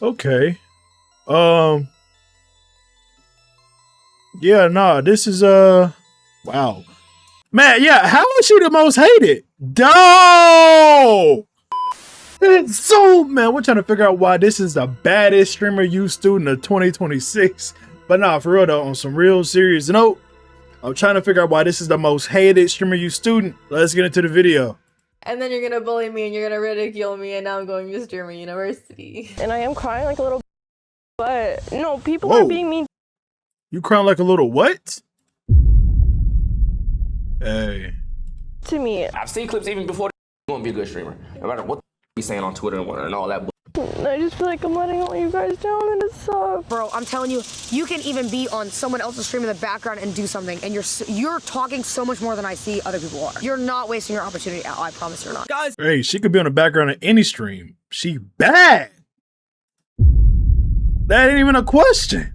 Okay. Um. Yeah. Nah. This is Wow. Man. Yeah. How is she the most hated? Dope. So man, we're trying to figure out why this is the baddest streamer you student of 2026. But nah, for real though, on some real serious note, I'm trying to figure out why this is the most hated streamer you student. Let's get into the video. And then you're gonna bully me and you're gonna ridicule me, and now I'm going to streamer university. And I am crying like a little, but no, people Whoa. are being mean. You crying like a little what? Hey. To me. I've seen clips even before you won't be a good streamer. No matter what you saying on Twitter and all that. I just feel like I'm letting all you guys down and it sucks. Bro, I'm telling you, you can even be on someone else's stream in the background and do something, and you're talking so much more than I see other people are. You're not wasting your opportunity. I promise you're not. Guys, Hey, she could be on the background of any stream. She bad. That ain't even a question.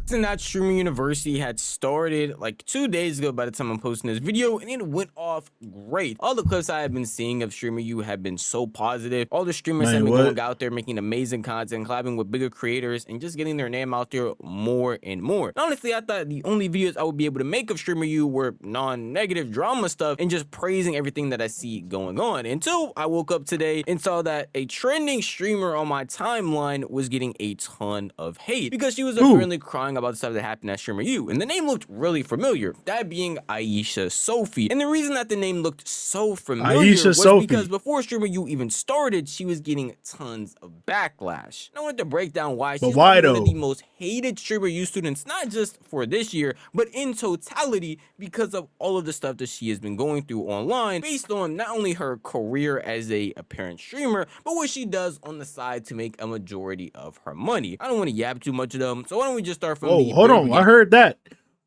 And that streaming university had started like 2 days ago by the time I'm posting this video, and it went off great. All the clips I have been seeing of Streamer U have been so positive. All the streamers have been going out there making amazing content, collabing with bigger creators, and just getting their name out there more and more. And honestly, I thought the only videos I would be able to make of Streamer U were non-negative drama stuff and just praising everything that I see going on, until I woke up today and saw that a trending streamer on my timeline was getting a ton of hate because she was apparently crying about the stuff that happened at Streamer U, and the name looked really familiar, that being Aishah Sofey. And the reason that the name looked so familiar was because before Streamer U even started, she was getting tons of backlash. And I wanted to break down why she's one of the most hated Streamer U students, not just for this year, but in totality, because of all of the stuff that she has been going through online, based on not only her career as a apparent streamer, but what she does on the side to make a majority of her money. I don't want to yap too much of them, so why don't we just start from hold on, I heard that.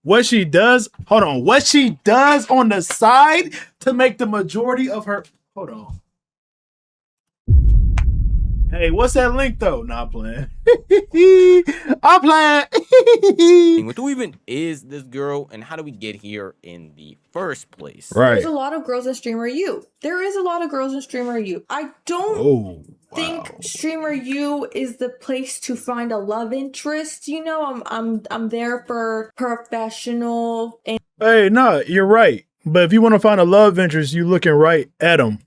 What she does, hold on, what she does on the side to make the majority of her, hold on. Hey, what's that link though? Not playing. I'm playing. Who even is this girl, and how do we get here in the first place? Right. There's a lot of girls in Streamer U. There is a lot of girls in Streamer U. I don't think Streamer U is the place to find a love interest. You know, I'm there for professional. And hey, no, you're right. But if you want to find a love interest, you looking right at them.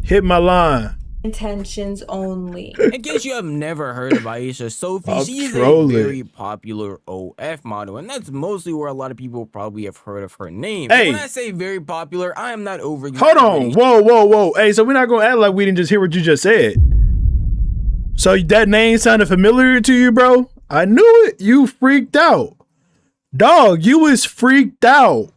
Hit my line. Intentions only. In case you have never heard of Aishah Sofey, she's a very popular OF model, and that's mostly where a lot of people probably have heard of her name. Hey. When I say very popular, I am not over. Hold on, whoa. Hey, so we're not gonna act like we didn't just hear what you just said. So that name sounded familiar to you, bro? I knew it. You freaked out, dog. You was freaked out.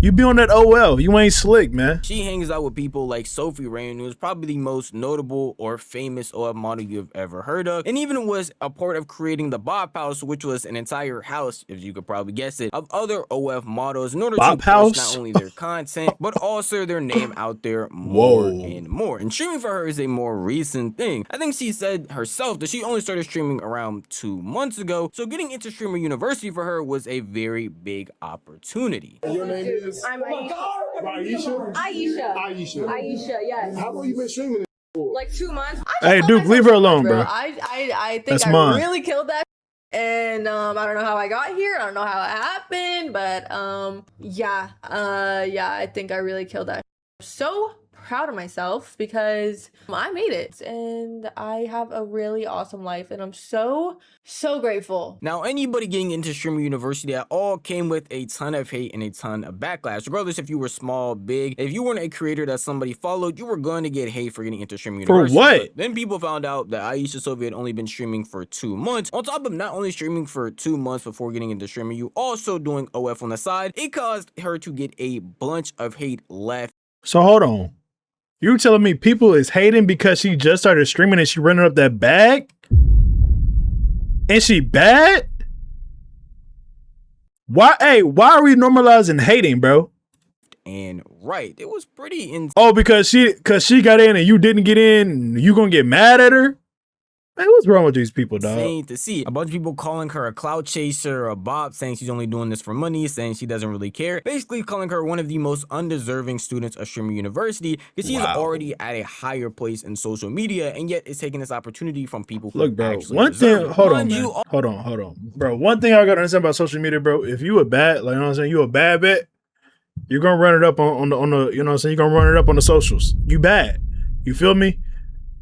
You be on that OL. You ain't slick, man. She hangs out with people like Sofey Rain, who is probably the most notable or famous OF model you've ever heard of, and even was a part of creating the Bop House, which was an entire house, if you could probably guess it, of other OF models in order to push not only their content, but also their name out there more and more. And streaming for her is a more recent thing. I think she said herself that she only started streaming around 2 months ago, so getting into Streamer University for her was a very big opportunity. Your name is? I'm Aishah. Aishah, yes. How long you been streaming this for? Like 2 months. Hey, Duke, leave her alone, bro. I think I really killed that. And I don't know how I got here. I don't know how it happened, but yeah, I think I really killed that. So proud of myself because I made it and I have a really awesome life, and I'm so grateful. Now, anybody getting into Streamer University at all came with a ton of hate and a ton of backlash. Regardless if you were small, big, if you weren't a creator that somebody followed, you were going to get hate for getting into Streamer University. For what? But then people found out that Aishah Sofey had only been streaming for 2 months. On top of not only streaming for 2 months before getting into Streamer U, also doing OF on the side, it caused her to get a bunch of hate left. So hold on. You telling me people is hating because she just started streaming and she running up that bag? And she bad? Why are we normalizing hating, bro? And right, it was pretty insane. Oh, because she got in and you didn't get in, you gonna get mad at her? Man, what's wrong with these people, dog? Insane to see. A bunch of people calling her a clout chaser, a bop, saying she's only doing this for money, saying she doesn't really care. Basically calling her one of the most undeserving students of Streamer University because she's already at a higher place in social media and yet is taking this opportunity from people who actually one thing, hold on, man. Hold on. Bro, one thing I gotta understand about social media, bro, if you a bad, like, you know what I'm saying, you a bad bet, you're gonna run it up on the, you know what I'm saying, you're gonna run it up on the socials. You bad. You feel me?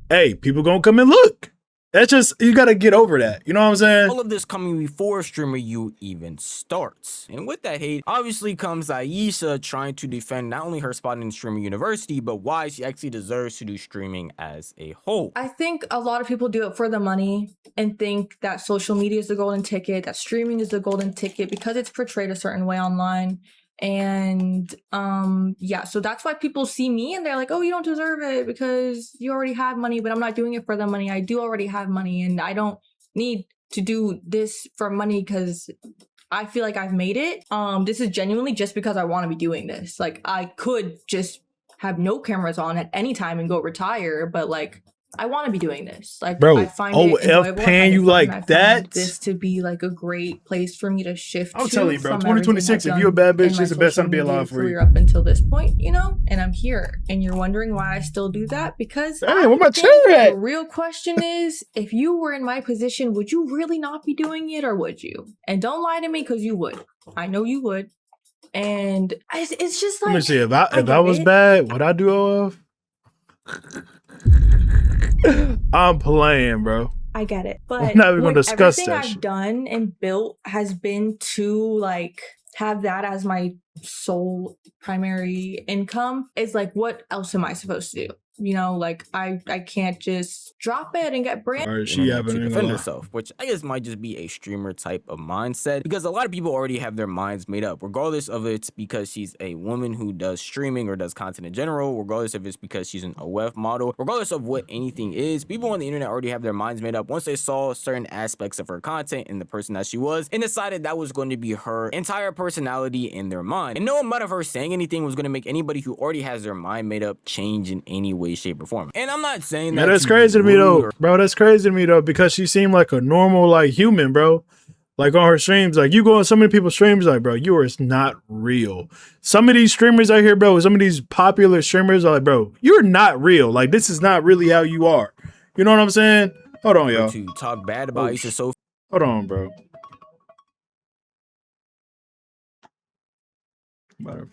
Hey, people gonna come and look. That's just, you gotta get over that. You know what I'm saying? All of this coming before Streamer U even starts. And with that hate, obviously comes Aishah trying to defend not only her spot in Streamer University, but why she actually deserves to do streaming as a whole. I think a lot of people do it for the money and think that social media is the golden ticket, that streaming is the golden ticket because it's portrayed a certain way online. And yeah, so that's why people see me and they're like, oh, you don't deserve it because you already have money. But I'm not doing it for the money. I do already have money, and I don't need to do this for money because I feel like I've made it. This is genuinely just because I want to be doing this. Like, I could just have no cameras on at any time and go retire, but like, I want to be doing this. Like, bro, I find it enjoyable. paying you like that. This to be like a great place for me to shift. I'm telling you, bro. 2026. If you're a bad bitch, it's the best time to be alive for you. Up until this point, you know, and I'm here. And you're wondering why I still do that? Because hey, where my chair at? The real question is, if you were in my position, would you really not be doing it, or would you? And don't lie to me, because you would. I know you would. And it's just like, let me see. If I was bad, would I do OF? I'm playing, bro. I get it, but we're not even gonna discuss everything that I've shit. done and built has been to like have that as my sole primary income. It's like, what else am I supposed to do? You know, like I can't just drop it and get brand. Or she having to defend herself, which I guess might just be a streamer type of mindset, because a lot of people already have their minds made up, regardless of it's because she's a woman who does streaming or does content in general, regardless if it's because she's an OF model, regardless of what anything is. People on the internet already have their minds made up once they saw certain aspects of her content and the person that she was, and decided that was going to be her entire personality in their mind. And no amount of her saying anything was going to make anybody who already has their mind made up change in any way, shape, or form. And I'm not saying that that's crazy to me though, bro. That's crazy to me though, because she seemed like a normal, like, human, bro. Like, on her streams, like, you go on so many people's streams, like, bro, you are not real. Some of these streamers out here, bro, some of these popular streamers are like, bro, you're not real. Like, this is not really how you are. You know what I'm saying? Hold on, y'all. To talk bad about Aishah Sofey. Hold on, bro.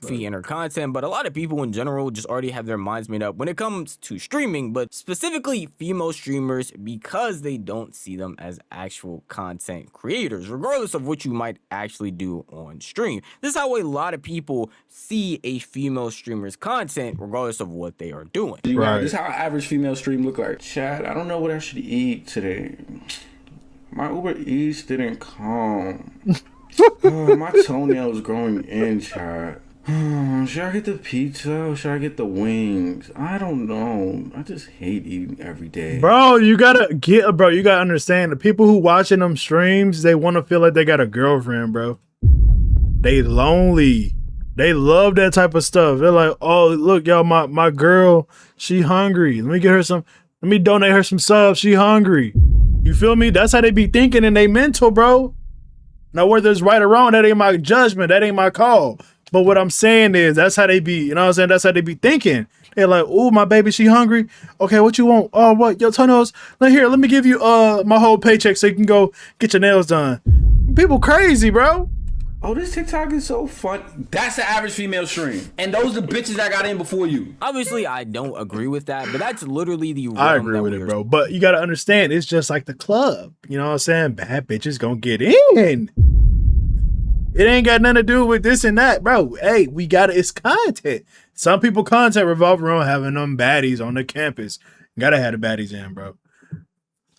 And her content, but a lot of people in general just already have their minds made up when it comes to streaming, but specifically female streamers, because they don't see them as actual content creators, regardless of what you might actually do on stream. This is how a lot of people see a female streamer's content, regardless of what they are doing. Right. This is how an average female stream look like. Chad, I don't know what I should eat today. My Uber Eats didn't come. My toenail's growing in, Chad. Should I get the pizza or should I get the wings? I don't know. I just hate eating every day. Bro, you gotta understand, the people who watching them streams, they want to feel like they got a girlfriend, bro. They lonely. They love that type of stuff. They're like, oh, look, y'all, my girl, she hungry. Let me donate her some subs. She hungry. You feel me? That's how they be thinking in they mental, bro. Now, whether it's right or wrong, that ain't my judgment. That ain't my call. But what I'm saying is, that's how they be, you know what I'm saying? That's how they be thinking. They're like, oh, my baby, she hungry. Okay, what you want? Oh, what? Your toenails? Let me give you my whole paycheck so you can go get your nails done. People crazy, bro. Oh, this TikTok is so fun. That's the average female stream. And those are the bitches that got in before you. Obviously, I don't agree with that, but that's literally the realm. I agree with it, bro. But you got to understand, it's just like the club. You know what I'm saying? Bad bitches gonna get in. It ain't got nothing to do with this and that, bro. Hey, it's content. Some people content revolve around having them baddies on the campus. Gotta have the baddies in, bro.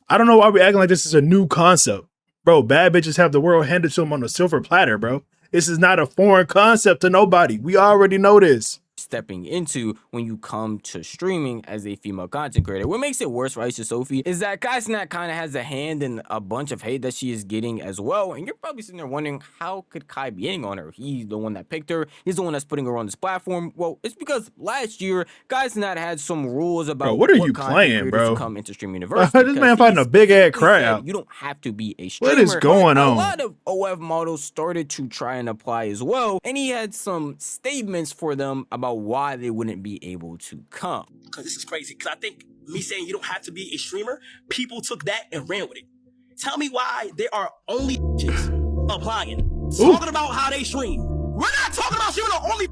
I don't know why we acting like this is a new concept. Bro, bad bitches have the world handed to them on a silver platter, bro. This is not a foreign concept to nobody. We already know this. stepping into when you come to streaming as a female content creator. What makes it worse for Aishah Sofey is that Kai Cenat kind of has a hand in a bunch of hate that she is getting as well, and you're probably sitting there wondering, how could Kai be hating on her? He's the one that picked her, he's the one that's putting her on this platform. Well, it's because last year Kai Cenat had some rules about bro, what are you playing, bro? Come into Streaming University. This man fighting a big ass crowd. You don't have to be a streamer. What is going on? A lot of OF models started to try and apply as well, and he had some statements for them about why they wouldn't be able to come. Because this is crazy. Because I think me saying you don't have to be a streamer, people took that and ran with it. Tell me why there are only applying, talking about how they stream. We're not talking about streaming only.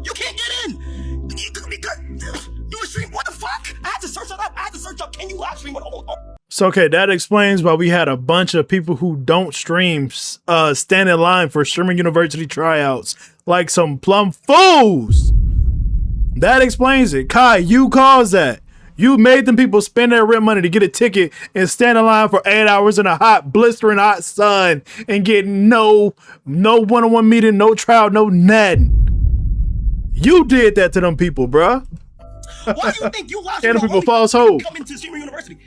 You can't get in. You a stream? What the fuck? I had to search it up. I had to search up. Can you live stream with So, okay, that explains why we had a bunch of people who don't stream stand in line for Streaming University tryouts like some plum fools. That explains it. Kai, you caused that. You made them people spend their rent money to get a ticket and stand in line for 8 hours in a hot, blistering hot sun and get no one-on-one meeting, no trial, no nothing. You did that to them people, bruh. Why do you think you live stream people false hope? Come into Streaming University?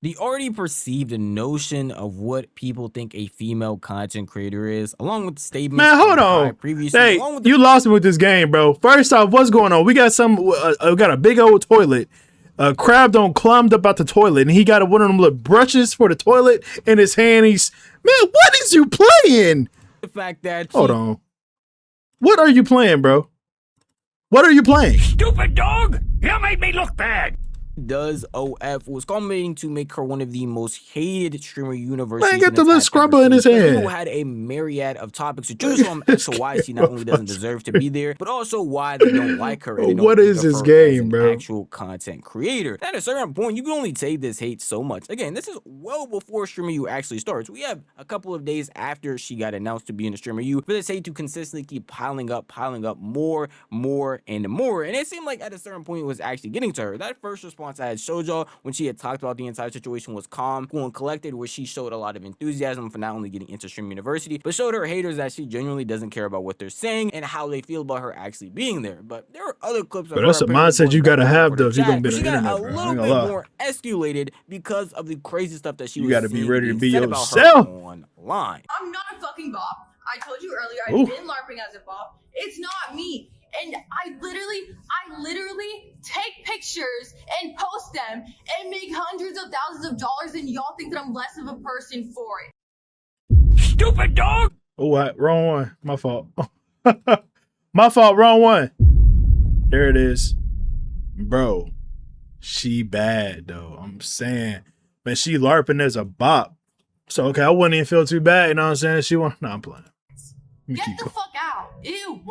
The already perceived notion of what people think a female content creator is, along with statements. Man, hold on. Hey, you lost me with this game, bro. First off, what's going on? We got we got a big old toilet. Crab don't climbed up out the toilet, and he got one of them little brushes for the toilet in his hand. He's, man, what is you playing? The fact that hold on, what are you playing, bro? What are you playing? Stupid dog! You made me look bad. Does OF was culminating to make her one of the most hated streamer universities. Man, got the little scrubber in his hand. People had a myriad of topics to choose from as to why she not only doesn't deserve to be there, but also why they don't like her. And what is this game, bro? Actual content creator. At a certain point, you can only take this hate so much. Again, this is well before Streamer U actually starts. We have a couple of days after she got announced to be in the Streamer U for this hate to consistently keep piling up more, and more. And it seemed like at a certain point it was actually getting to her. That first response I had showed y'all when she had talked about the entire situation was calm, cool, and collected, where she showed a lot of enthusiasm for not only getting into Stream University, but showed her haters that she genuinely doesn't care about what they're saying and how they feel about her actually being there. But there are other clips. But that's a mindset you gotta have, though, if you're gonna be on the internet, bro. A little bit more escalated because of the crazy stuff that she was. You gotta be ready to be yourself online. I'm not a fucking bop. I told you earlier, I've been LARPing as a bop. It's not me. And I literally take pictures and post them and make hundreds of thousands of dollars, and y'all think that I'm less of a person for it. Stupid dog! Oh, what? Wrong one. My fault. My fault. Wrong one. There it is. Bro, she bad, though. I'm saying. Man, she LARPing as a bop. So, okay, I wouldn't even feel too bad. You know what I'm saying? She won't. No, I'm playing. Get the fuck out. Ew.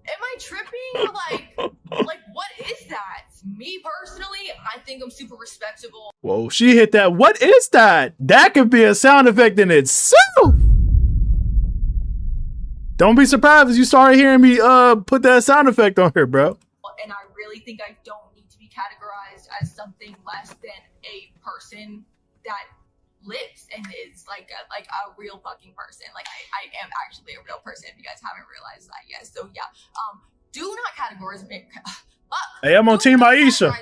Am I tripping? Like, what is that? Me personally, I think I'm super respectable. Whoa, she hit that. What is that? That could be a sound effect in itself. Don't be surprised if you start hearing me put that sound effect on here, bro. And I really think I don't need to be categorized as something less than a person that lives and is like a real fucking person. Like I am actually a real person, if you guys haven't realized that yet. So yeah, do not categorize me. Hey, I'm on Team Aishah.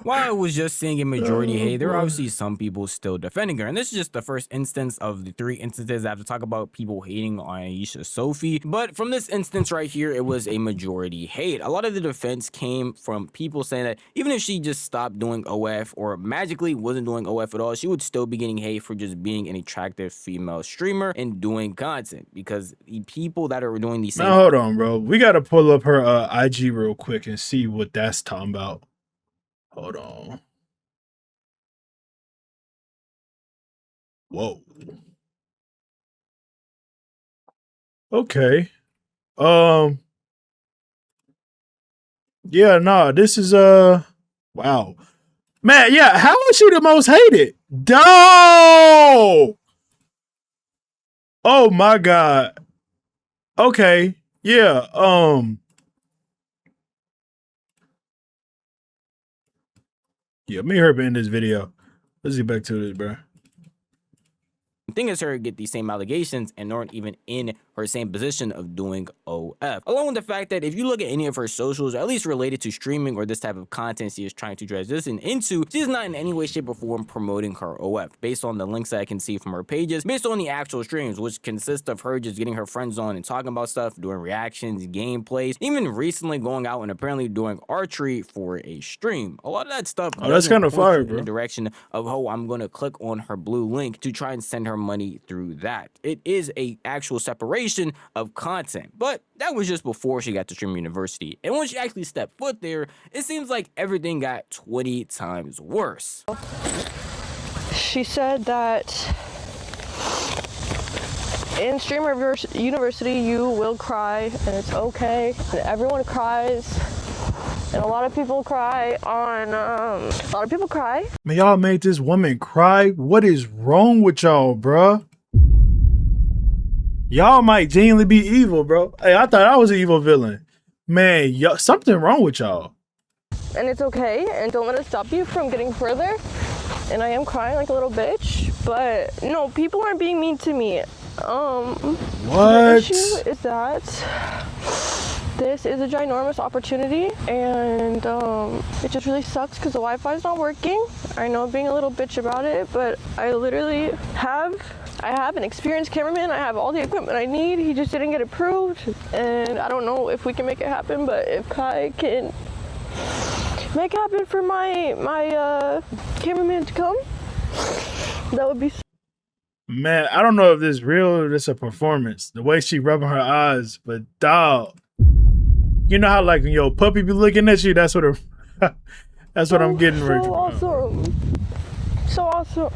While I was just seeing a majority hate, there are obviously some people still defending her. And this is just the first instance of the 3 instances I have to talk about people hating on Aishah Sofey. But from this instance right here, it was a majority hate. A lot of the defense came from people saying that even if she just stopped doing OF or magically wasn't doing OF at all, she would still be getting hate for just being an attractive female streamer and doing content. Because the people that are doing these same— Now, hold on, bro. We got to pull up her IG real quick and see what that's talking about. Hold on. Whoa. Okay. Yeah, nah, this is wow. Man, yeah, how is she the most hated? No! Oh my god. Okay. Yeah, yeah, me and her been in this video. Let's get back to this, bro. The thing is, her get these same allegations and aren't even in her same position of doing OF. Along with the fact that if you look at any of her socials, at least related to streaming or this type of content she is trying to transition into, she is not in any way, shape, or form promoting her OF. Based on the links that I can see from her pages, based on the actual streams, which consist of her just getting her friends on and talking about stuff, doing reactions, gameplays, even recently going out and apparently doing archery for a stream. A lot of that stuff. Oh, that's kind of fire, bro. In the direction of, oh, I'm going to click on her blue link to try and send her money through that. It is a actual separation of content, but that was just before she got to Streamer University. And when she actually stepped foot there, it seems like everything got 20 times worse. She said that in Streamer University, you will cry, and it's okay. And everyone cries, and a lot of people cry on. A lot of people cry. Man, y'all made this woman cry. What is wrong with y'all, bruh? Y'all might genuinely be evil, bro. Hey, I thought I was an evil villain. Man, something wrong with y'all. And it's okay, and don't let it stop you from getting further. And I am crying like a little bitch, but no, people aren't being mean to me. What? The issue is that this is a ginormous opportunity, and it just really sucks because the Wi-Fi is not working. I know I'm being a little bitch about it, but I literally have an experienced cameraman. I have all the equipment I need. He just didn't get approved, and I don't know if we can make it happen, but if Kai can make it happen for my cameraman to come, that would be so. Man, I don't know if this is real or this a performance. The way she rubbing her eyes, but dog, you know how like when your puppy be looking at you? That's what that's what I'm getting ready to. Awesome. So awesome.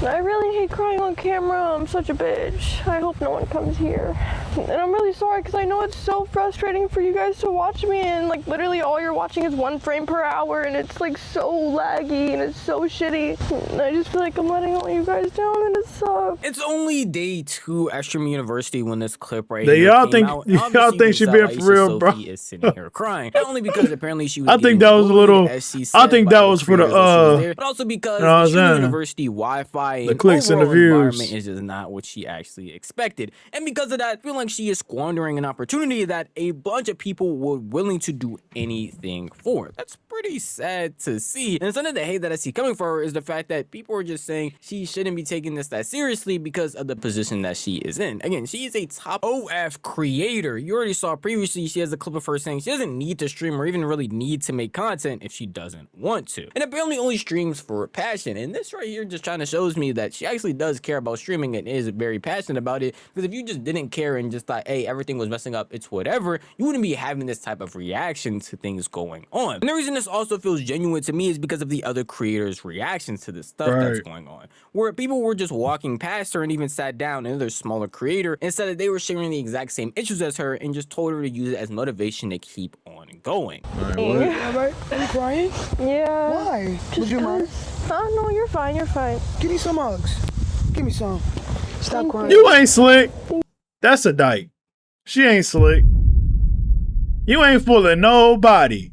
I really hate crying on camera. I'm such a bitch. I hope no one comes here. And I'm really sorry because I know it's so frustrating for you guys to watch me, and like literally all you're watching is 1 frame per hour, and it's like so laggy and it's so shitty. And I just feel like I'm letting all you guys down, and it sucks. It's only day 2 at Streamer University when this clip right here y'all think out. Y'all think she being for real, bro? Is sitting here crying, not only because apparently she was I think that was a little. I think that was for the but also because the Streamer University Wi-Fi, the clicks and the views, environment is just not what she actually expected, and because of that, I feel like she is squandering an opportunity that a bunch of people were willing to do anything for. That's pretty sad to see. And some of the hate that I see coming for her is the fact that people are just saying she shouldn't be taking this that seriously because of the position that she is in. Again, she is a top OF creator. You already saw previously she has a clip of her saying she doesn't need to stream or even really need to make content if she doesn't want to. And apparently only streams for passion. And this right here just trying to shows me that she actually does care about streaming and is very passionate about it. Because if you just didn't care and just thought, hey, everything was messing up, it's whatever, you wouldn't be having this type of reaction to things going on. And the reason this also feels genuine to me is because of the other creators' reactions to this stuff that's going on, where people were just walking past her and even sat down another smaller creator and said that they were sharing the exact same issues as her and just told her to use it as motivation to keep on going. Are you crying? Yeah. Why? Would you mind? No, you're fine. You're fine. Give me some hugs. Give me some. Stop crying. You ain't slick. That's a dyke. She ain't slick. You ain't fooling nobody.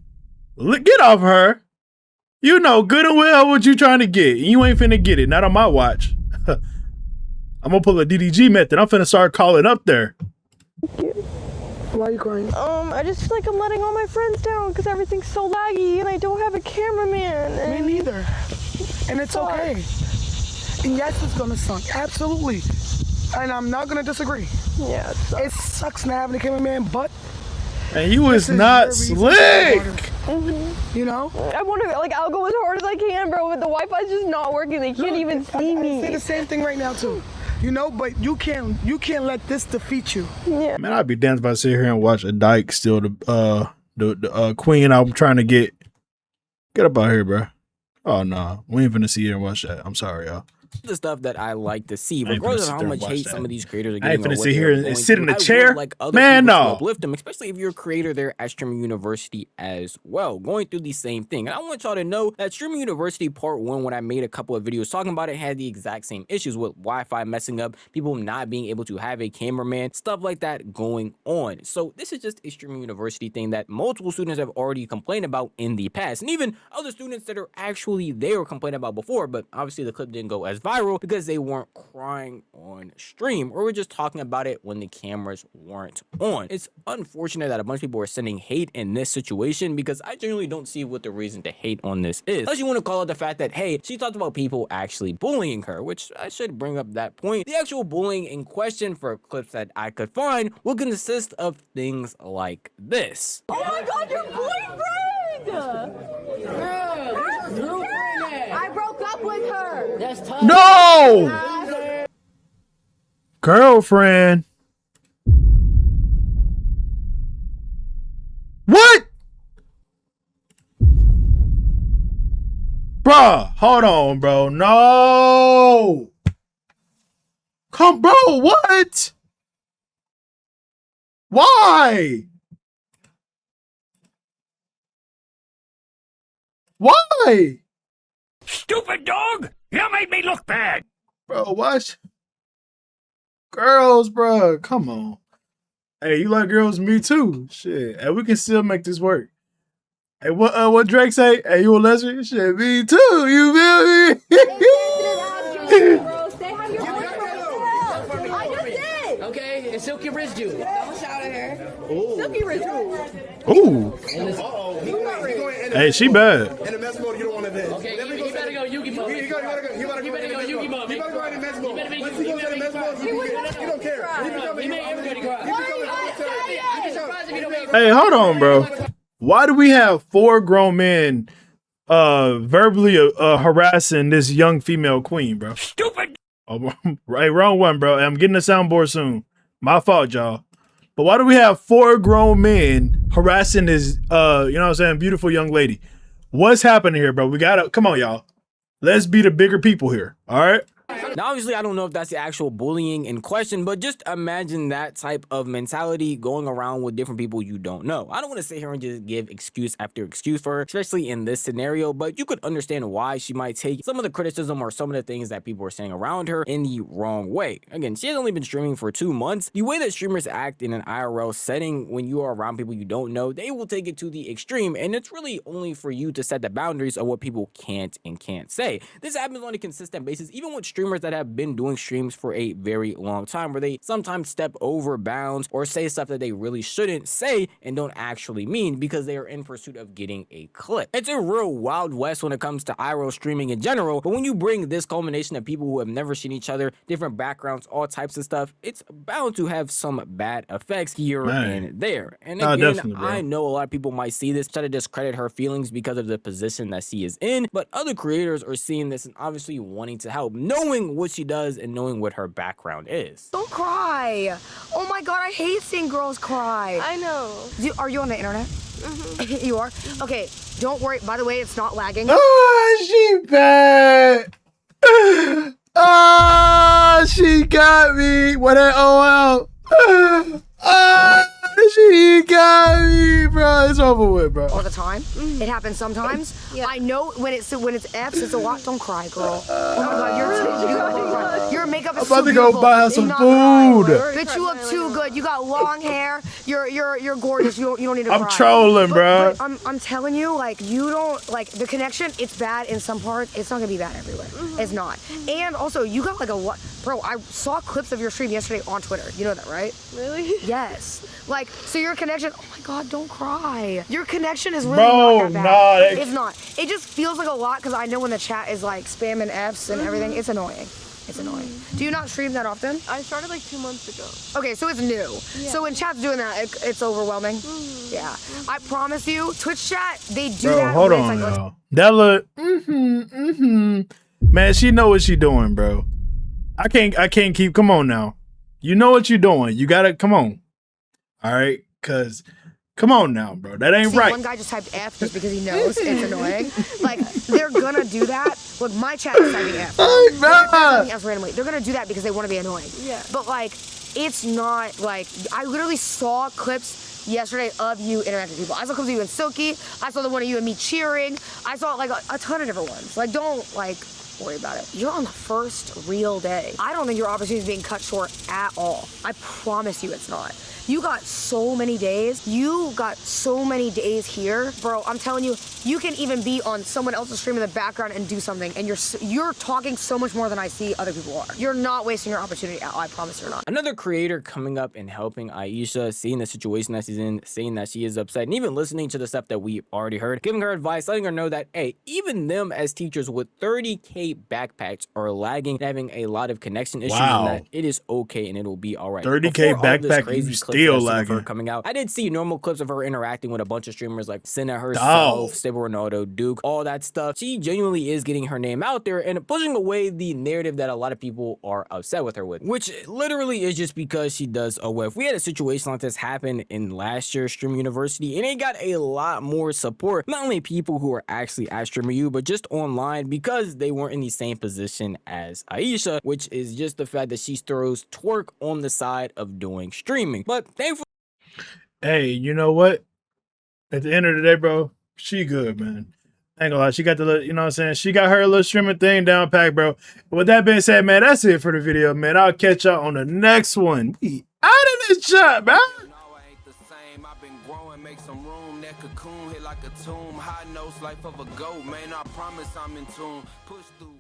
Get off her. You know good and well what you trying to get. You ain't finna get it. Not on my watch. I'm gonna pull a DDG method. I'm finna start calling up there. Thank you. Why are you crying? I just feel like I'm letting all my friends down because everything's so laggy and I don't have a cameraman. And me neither. And it's okay. And yes, it's gonna suck. Absolutely. And I'm not gonna disagree. Yeah, it sucks not having a cameraman, but and you was not slick. You know? I wonder, like, I'll go as hard as I can, bro, but the Wi-Fi's just not working. They can't even see me. I say the same thing right now too. You know, but you can't let this defeat you. Yeah. Man, I'd be damned if I sit here and watch a dyke steal the queen I'm trying to get. Get up out here, bro. Oh no, we ain't finna see here and watch that. I'm sorry, y'all. The stuff that I like to see, regardless of how much hate some of these creators are getting. I ain't finna sit here and sit in a I chair. like other Man, people to no. uplift them, especially if you're a creator there at Streamer University as well, going through the same thing. And I want y'all to know that Streamer University Part 1, when I made a couple of videos talking about it, had the exact same issues with Wi-Fi messing up, people not being able to have a cameraman, stuff like that going on. So this is just a Streamer University thing that multiple students have already complained about in the past, and even other students that are actually there complained about before, but obviously the clip didn't go as viral because they weren't crying on stream or were just talking about it when the cameras weren't on. It's unfortunate that a bunch of people are sending hate in this situation because I genuinely don't see what the reason to hate on this is. Unless you want to call it the fact that, hey, she talked about people actually bullying her, which I should bring up that point. The actual bullying in question, for clips that I could find, will consist of things like this. Oh my god, your boyfriend! Girl, I broke up with her. That's tough. No! Girlfriend. What? Bruh, hold on, bro. No. Come, bro, what? Why? Why? Stupid dog! You made me look bad! Bro, what? Girls, bro, come on. Hey, you like girls? Me too. Shit. Hey, we can still make this work. Hey, what Drake say? Hey, you a lesbian? Shit, me too. You feel me? Okay, and Silky Riz do. Don't shout at her. Silky Riz. Ooh. Hey, she bad. In the mess mode, you don't want to dance. Okay, you better go Yugi mode. You gotta go Yugi mode. You better go in the mess mode. Once you go in the mess mode, you don't care. You make everybody cry. Hey, hold on, bro. Why do we have 4 grown men verbally harassing this young female queen, bro? Stupid! Oh, right, wrong one, bro. I'm getting the soundboard soon. My fault, y'all. But why do we have 4 grown men harassing this, you know what I'm saying, beautiful young lady? What's happening here, bro? We gotta, come on, y'all. Let's be the bigger people here, all right? Now, obviously, I don't know if that's the actual bullying in question, but just imagine that type of mentality going around with different people you don't know. I don't want to sit here and just give excuse after excuse for her, especially in this scenario, but you could understand why she might take some of the criticism or some of the things that people are saying around her in the wrong way. Again, she has only been streaming for 2 months. The way that streamers act in an IRL setting when you are around people you don't know, they will take it to the extreme, and it's really only for you to set the boundaries of what people can't and can't say. This happens on a consistent basis, even with streamers that have been doing streams for a very long time, where they sometimes step over bounds or say stuff that they really shouldn't say and don't actually mean because they are in pursuit of getting a clip. It's a real wild west when it comes to IRL streaming in general, but when you bring this culmination of people who have never seen each other, different backgrounds, all types of stuff, it's bound to have some bad effects here and there. And again, I know a lot of people might see this, try to discredit her feelings because of the position that she is in, but other creators are seeing this and obviously wanting to help, knowing what she does and knowing what her background is. Don't cry. Oh my god, I hate seeing girls cry. I know. Are you on the internet? Mm-hmm. You are? Okay, don't worry. By the way, it's not lagging. Oh, she bad. Oh, she got me. What an OL. Oh, she got me, bro. It's over with, bro. All the time. It happens sometimes. Yeah. I know when it's F's, it's a lot. Don't cry, girl. Oh my god, your makeup is I'm about to go beautiful. buy her some food. Bitch, you look too good. You got long hair. You're gorgeous. You don't need to cry. I'm trolling, bro. I'm telling you, like, you don't, like, the connection, it's bad in some parts. It's not gonna be bad everywhere. It's not. And also, you got like a what? Bro, I saw clips of your stream yesterday on Twitter. You know that, right? Really? Yes. Like, so your connection, oh my god, don't cry. Your connection is really not that bad. It's not. It just feels like a lot because I know when the chat is like spamming Fs and everything, it's annoying. It's annoying. Do you not stream that often? I started like 2 months ago. Okay, so it's new. Yeah. So when chat's doing that, it's overwhelming. Yeah. I promise you, Twitch chat, they do that. Hold on, y'all. That look, man, she know what she doing, bro. I can't keep, come on now. You know what you're doing. You gotta, come on. All right, cause come on now, bro. That ain't right. One guy just typed F just because he knows it's annoying. Like, they're gonna do that. Look, my chat is typing F. Typing F randomly. They're gonna do that because they want to be annoying. Yeah. But like, it's not like, I literally saw clips yesterday of you interacting with people. I saw clips of you and Silky. I saw the one of you and me cheering. I saw like a ton of different ones. Like, don't like. worry about it. You're on the first real day. I don't think your opportunity is being cut short at all. I promise you it's not. You got so many days. You got so many days here. Bro, I'm telling you, you can even be on someone else's stream in the background and do something, and you're talking so much more than I see other people are. You're not wasting your opportunity at all, I promise you're not. Another creator coming up and helping Aishah, seeing the situation that she's in, saying that she is upset, and even listening to the stuff that we already heard, giving her advice, letting her know that, hey, even them as teachers with 30K backpacks are lagging, having a lot of connection issues, and that it is okay and it'll be all right. 30K backpack, you still lagging. Coming out, I did see normal clips of her interacting with a bunch of streamers like Senna herself, Stable Ronaldo, Duke, all that stuff. She genuinely is getting her name out there and pushing away the narrative that a lot of people are upset with her with, which literally is just because she does OF. We had a situation like this happen in last year's Stream University, and it got a lot more support, not only people who are actually at Streamer U, but just online, because they weren't in the same position as Aishah, which is just the fact that she throws twerk on the side of doing streaming. But thankfully, hey, you know what? At the end of the day, bro, she good, man. I ain't gonna lie, she got the little, you know what I'm saying? She got her little streaming thing down packed, bro. With that being said, man, that's it for the video, man. I'll catch y'all on the next one. Be out of this shot, man. Cocoon hit like a tomb, high nose life of a goat, man. I promise I'm in tune. Push through.